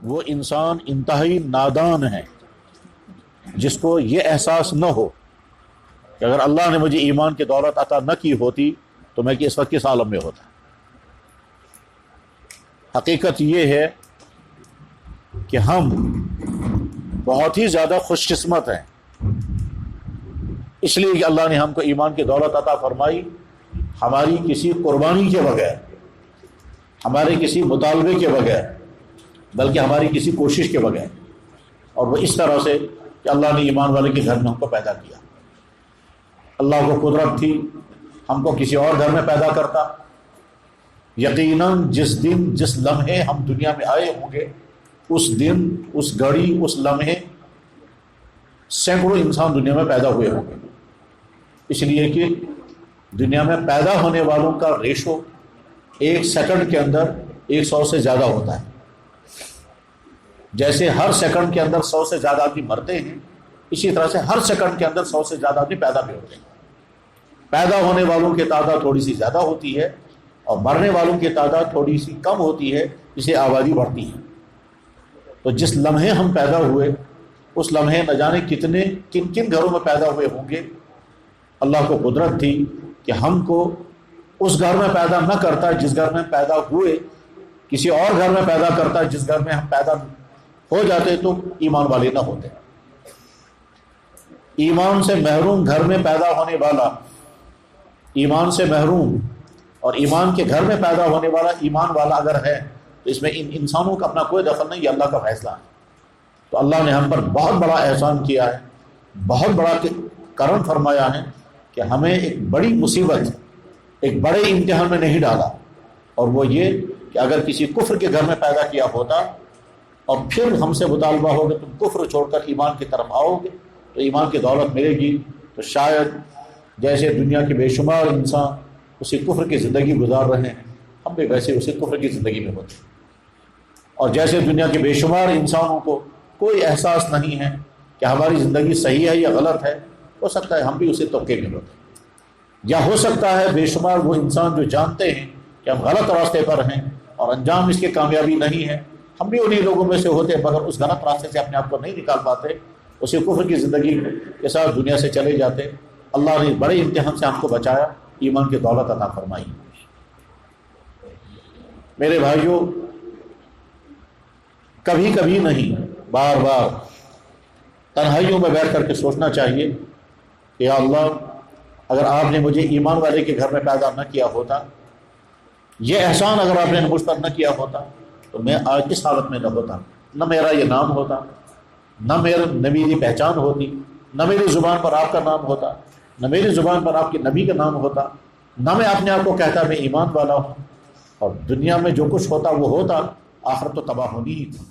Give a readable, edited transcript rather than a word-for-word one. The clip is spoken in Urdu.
وہ انسان انتہائی نادان ہے جس کو یہ احساس نہ ہو کہ اگر اللہ نے مجھے ایمان کی دولت عطا نہ کی ہوتی تو میں اس وقت کس عالم میں ہوتا۔ حقیقت یہ ہے کہ ہم بہت ہی زیادہ خوش قسمت ہیں، اس لیے کہ اللہ نے ہم کو ایمان کی دولت عطا فرمائی ہماری کسی قربانی کے بغیر، ہمارے کسی مطالبے کے بغیر، بلکہ ہماری کسی کوشش کے بغیر، اور وہ اس طرح سے کہ اللہ نے ایمان والے کے گھر میں ہم کو پیدا کیا۔ اللہ کو قدرت تھی ہم کو کسی اور گھر میں پیدا کرتا، یقیناً جس دن جس لمحے ہم دنیا میں آئے ہوں گے اس دن، اس گھڑی، اس لمحے سینکڑوں انسان دنیا میں پیدا ہوئے ہوں گے، اس لیے کہ دنیا میں پیدا ہونے والوں کا ریشو 1 سیکنڈ کے اندر 100 سے زیادہ ہوتا ہے۔ جیسے ہر سیکنڈ کے اندر 100 سے زیادہ آدمی مرتے ہیں، اسی طرح سے ہر سیکنڈ کے اندر 100 سے زیادہ آدمی پیدا بھی ہوتے ہیں۔ پیدا ہونے والوں کی تعداد تھوڑی سی زیادہ ہوتی ہے اور مرنے والوں کی تعداد تھوڑی سی کم ہوتی ہے، اسے آبادی بڑھتی ہے۔ تو جس لمحے ہم پیدا ہوئے اس لمحے نہ جانے کتنے کن کن گھروں میں پیدا ہوئے ہوں گے۔ اللہ کو قدرت تھی کہ ہم کو اس گھر میں پیدا نہ کرتا جس گھر میں پیدا ہوئے، کسی اور گھر میں پیدا کرتا جس گھر میں ہم پیدا ہو جاتے تو ایمان والے نہ ہوتے۔ ایمان سے محروم گھر میں پیدا ہونے والا، ایمان سے محروم اور ایمان کے گھر میں پیدا ہونے والا ایمان والا اگر ہے تو اس میں ان انسانوں کا اپنا کوئی دخل نہیں، یہ اللہ کا فیصلہ ہے۔ تو اللہ نے ہم پر بہت بڑا احسان کیا ہے، بہت بڑا کرم فرمایا ہے کہ ہمیں ایک بڑی مصیبت، ایک بڑے امتحان میں نہیں ڈالا، اور وہ یہ کہ اگر کسی کفر کے گھر میں پیدا کیا ہوتا اور پھر ہم سے مطالبہ ہوگا تم کفر چھوڑ کر ایمان کی طرف آؤ گے تو ایمان کی دولت ملے گی، تو شاید جیسے دنیا کے بے شمار انسان اسی کفر کی زندگی گزار رہے ہیں ہم بھی ویسے اسی کفر کی زندگی میں ہوتے، اور جیسے دنیا کے بے شمار انسانوں کو کوئی احساس نہیں ہے کہ ہماری زندگی صحیح ہے یا غلط ہے، ہو سکتا ہے ہم بھی اسی طبقے میں ہوتے، یا ہو سکتا ہے بے شمار وہ انسان جو جانتے ہیں کہ ہم غلط راستے پر ہیں اور انجام اس کی کامیابی نہیں ہے، ہم بھی انہی لوگوں میں سے ہوتے مگر اس غلط راستے سے اپنے آپ کو نہیں نکال پاتے، اسی کفر کی زندگی کے ساتھ دنیا سے چلے جاتے۔ اللہ نے بڑے امتحان سے ہم کو بچایا، ایمان کی دولت عطا فرمائی۔ میرے بھائیوں، کبھی کبھی نہیں، بار بار تنہائیوں میں بیٹھ کر کے سوچنا چاہیے کہ یا اللہ اگر آپ نے مجھے ایمان والے کے گھر میں پیدا نہ کیا ہوتا، یہ احسان اگر آپ نے مجھ پر نہ کیا ہوتا تو میں آج اس حالت میں نہ ہوتا، نہ میرا یہ نام ہوتا، نہ میری پہچان ہوتی، نہ میری زبان پر آپ کا نام ہوتا، نہ میری زبان پر آپ کے نبی کا نام ہوتا، نہ میں اپنے آپ کو کہتا میں ایمان والا ہوں، اور دنیا میں جو کچھ ہوتا وہ ہوتا، آخرت تو تباہ ہونی ہی تھی۔